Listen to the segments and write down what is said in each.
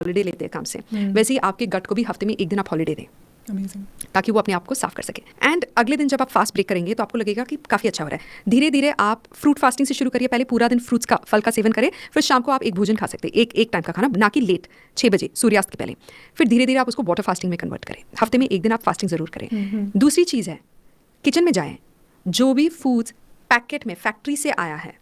Holiday लेते हैं काम से, वैसे ही आपके गट को भी हफ्ते में एक दिन आप हॉलीडे दें, ताकि वो अपने आप को साफ कर सके। एंड अगले दिन जब आप फास्ट ब्रेक करेंगे तो आपको लगेगा कि काफ़ी अच्छा हो रहा है। धीरे धीरे आप फ्रूट फास्टिंग से शुरू करिए, पहले पूरा दिन फ्रूट्स का फल का सेवन करें, फिर शाम को आप एक भोजन खा सकते हैं, एक टाइम का खाना, ना कि लेट 6 बजे सूर्यास्त के पहले। फिर धीरे धीरे आप उसको वाटर फास्टिंग में कन्वर्ट करें, हफ्ते में एक दिन आप फास्टिंग ज़रूर करें। दूसरी चीज़ है, किचन में जाएँ, जो भी फूड्स पैकेट में फैक्ट्री से आया है,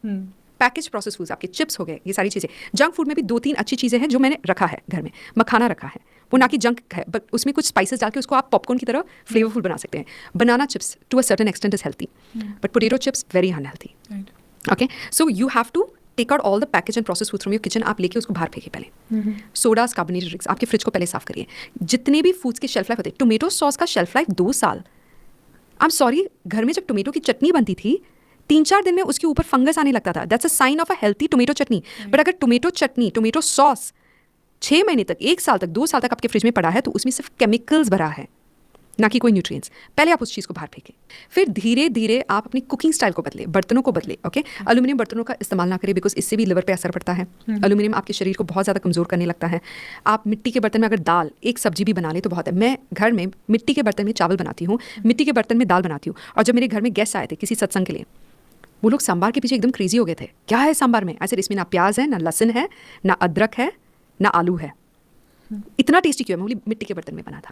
पैकेज प्रोसेस फूड्स, आपके चिप्स हो गए, ये सारी चीज़ें। जंक फूड में भी 2-3 अच्छी चीज़ें हैं जो मैंने रखा है घर में। मखाना रखा है, वो ना कि जंक है, बट उसमें कुछ स्पाइसेस डाल के उसको आप पॉपकॉर्न की तरह फ्लेवरफुल बना सकते हैं। Banana chips to a certain extent is healthy, but potato chips very unhealthy. Okay, so you have to take out all the package and process food from your kitchen. आप लेके उसको बाहर फेंकिए पहले। सोडास, कार्बोनेटेड ड्रिंक्स, आपके fridge को पहले साफ करिए। जितने भी फूड्स के शेल्फ लाइफ होते हैं, टोमेटो सॉस का शेल्फ लाइफ 2 साल। आई एम सॉरी, घर में जब टोमेटो की चटनी बनती थी 3-4 दिन में उसके ऊपर फंगस आने लगता था। That's a sign of a healthy tomato chutney. But अगर टोमेटो चटनी, टोमेटो सॉस 6 महीने तक, 1 साल तक, 2 साल तक आपके फ्रिज में पड़ा है, तो उसमें सिर्फ केमिकल्स भरा है, ना कि कोई न्यूट्रिएंट्स। पहले आप उस चीज़ को बाहर फेंकें। फिर धीरे धीरे आप अपनी कुकिंग स्टाइल को बदले, बर्तनों को बदले। ओके, एल्यूमिनियम बर्तनों का इस्तेमाल ना करें, बिकॉज इससे भी लिवर पे असर पड़ता है। एल्यूमिनियम आपके शरीर को बहुत ज़्यादा कमज़ोर करने लगता है। आप मिट्टी के बर्तन में अगर दाल, एक सब्जी भी बना लें तो बहुत है। मैं घर में मिट्टी के बर्तन में चावल बनाती हूँ, मिट्टी के बर्तन में दाल बनाती हूँ। और जब मेरे घर में गेस्ट आए थे किसी सत्संग के लिए, वो लोग सांबार के पीछे एकदम क्रेजी हो गए थे। क्या है सांबार में? ऐसे इसमें ना प्याज है, ना लहसुन है, ना अदरक है, ना आलू है। इतना टेस्टी क्यों है? मैं बोली मिट्टी के बर्तन में बना था।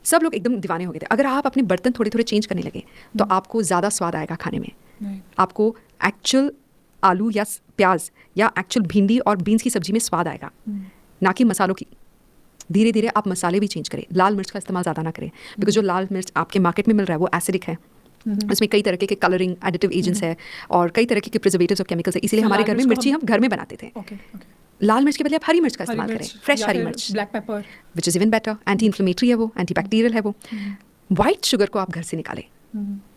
सब लोग एकदम दीवाने हो गए थे। अगर आप अपने बर्तन थोड़े थोड़े चेंज करने लगे तो आपको ज़्यादा स्वाद आएगा खाने में। आपको एक्चुअल आलू या प्याज या एक्चुअल भिंडी और बीन्स की सब्जी में स्वाद आएगा, ना कि मसालों की। धीरे धीरे आप मसाले भी चेंज करें। लाल मिर्च का इस्तेमाल ज़्यादा ना करें, बिकॉज जो लाल मिर्च आपके मार्केट में मिल रहा है वो एसिडिक है। उसमें कई तरह के कलरिंग एडिटिव एजेंट्स है और कई तरह के प्रिजर्वेटिव्स और केमिकल्स है। इसलिए हमारे घर में मिर्ची हम घर में बनाते थे। लाल मिर्च के बदले आप हरी मिर्च का इस्तेमाल करें, फ्रेश हरी मिर्च, black pepper, which is even better. Anti inflammatory है वो, एंटी बैक्टीरियल है वो। वाइट शुगर को आप घर से निकालें।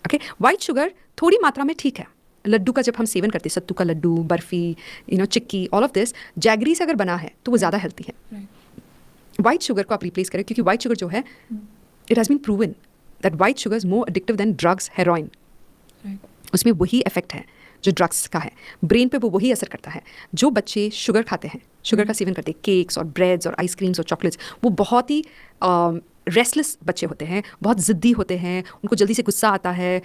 ओके, वाइट शुगर थोड़ी मात्रा में ठीक है। लड्डू का जब हम सेवन करते हैं, सत्तू का लड्डू, बर्फी, चिक्की, ऑल ऑफ दिस जैगरी से अगर बना है तो वो ज़्यादा हेल्थी है। वाइट शुगर को आप रिप्लेस करें, क्योंकि वाइट शुगर जो है, it has been proven that white sugar is more addictive than drugs, heroin. उसमें वही इफेक्ट है जो ड्रग्स का है, ब्रेन पे वो वही असर करता है। जो बच्चे शुगर खाते हैं, शुगर का सेवन करते हैं, केक्स और ब्रेड्स और आइसक्रीम्स और चॉकलेट्स, वो बहुत ही रेस्टलेस बच्चे होते हैं, बहुत ज़िद्दी होते हैं, उनको जल्दी से गुस्सा आता है,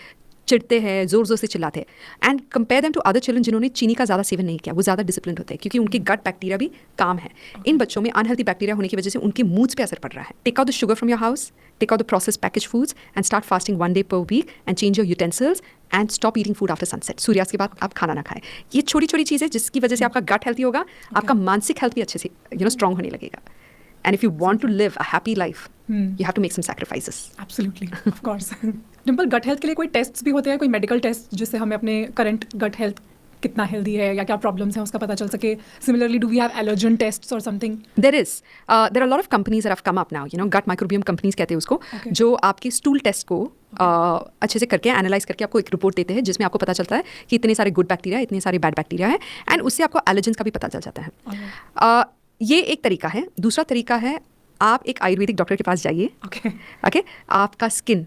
चिढ़ते हैं, ज़ोर ज़ोर से चिल्लाते हैं। And compare them to other children जिन्होंने चीनी का ज़्यादा सेवन नहीं किया, वो ज़्यादा डिसिप्लिन होते हैं, क्योंकि उनके गट बैक्टीरिया भी काम है। इन बच्चों में अनहेल्थी बैक्टीरिया होने की वजह से उनके मूड्स पे असर पड़ रहा है। Take out the sugar from your house, take out the processed package foods and start fasting 1 day per week and change your utensils and stop eating food after sunset. सूर्यास्त के बाद आप खाना ना खाएं। ये छोटी छोटी चीज़ें जिसकी वजह से आपका गट हेल्थी होगा, आपका मानसिक हेल्थ भी अच्छे से स्ट्रॉन्ग होने लगेगा। And if you want to live a happy life, you have to make some sacrifices. Absolutely, of course. Dimple, gut health के लिए कोई टेस्ट्स भी होते हैं, कोई मेडिकल टेस्ट जिससे हमें अपने करंट गट हेल्थ कितना हेल्दी है या क्या प्रॉब्लम्स हैं उसका पता चल सके? Similarly, do we have allergen tests or something? There are a lot of companies that have come up now, gut microbiome companies कहते हैं उसको, जो आपके स्टूल टेस्ट को अच्छे से करके एनालाइज करके आपको एक रिपोर्ट देते हैं, जिसमें आपको पता चलता है कि इतने सारे गुड बैक्टीरिया, इतने सारे बैड बैक्टीरिया है, एंड उससे आपको एलर्जेंस का भी पता चल जाता है। ये एक तरीका है। दूसरा तरीका है, आप एक आयुर्वेदिक डॉक्टर के पास जाइए। ओके, आपका स्किन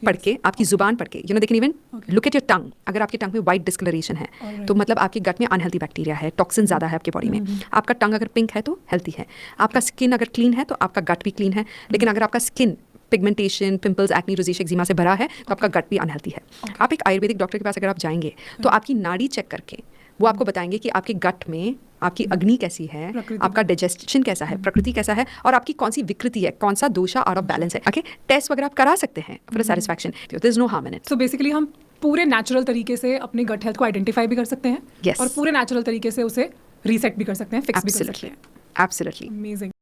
पढ़ के, आपकी जुबान पढ़ के, they can even look at your tongue. अगर आपकी टंग में वाइट डिस्कलरेशन है तो मतलब आपके गट में अनहेल्दी बैक्टीरिया है, टॉक्सिन ज़्यादा है आपके बॉडी में। आपका टंग अगर पिंक है तो हेल्थी है। आपका स्किन अगर क्लीन है तो आपका गट भी क्लीन है। लेकिन अगर आपका skin pigmentation, pimples, acne, rosacea, eczema से भरा है तो आपका गट भी अनहेल्थी है। आप एक आयुर्वेदिक डॉक्टर के पास अगर आप जाएंगे तो आपकी नाड़ी चेक करके वो आपको बताएंगे कि आपके गट में आपकी अग्नि कैसी है, आपका डाइजेशन कैसा है, प्रकृति कैसा है, और आपकी कौन सी विकृति है, कौन सा दोषा आउट ऑफ बैलेंस है। ओके, टेस्ट वगैरह आप करा सकते हैं for satisfaction. There is no harm in it. So basically हम पूरे नेचुरल तरीके से अपने गट हेल्थ को आइडेंटिफाई भी कर सकते हैं, yes, और पूरे नेचुरल तरीके से उसे रीसेट भी कर सकते हैं, फिक्स भी कर सकते हैं। Absolutely, amazing.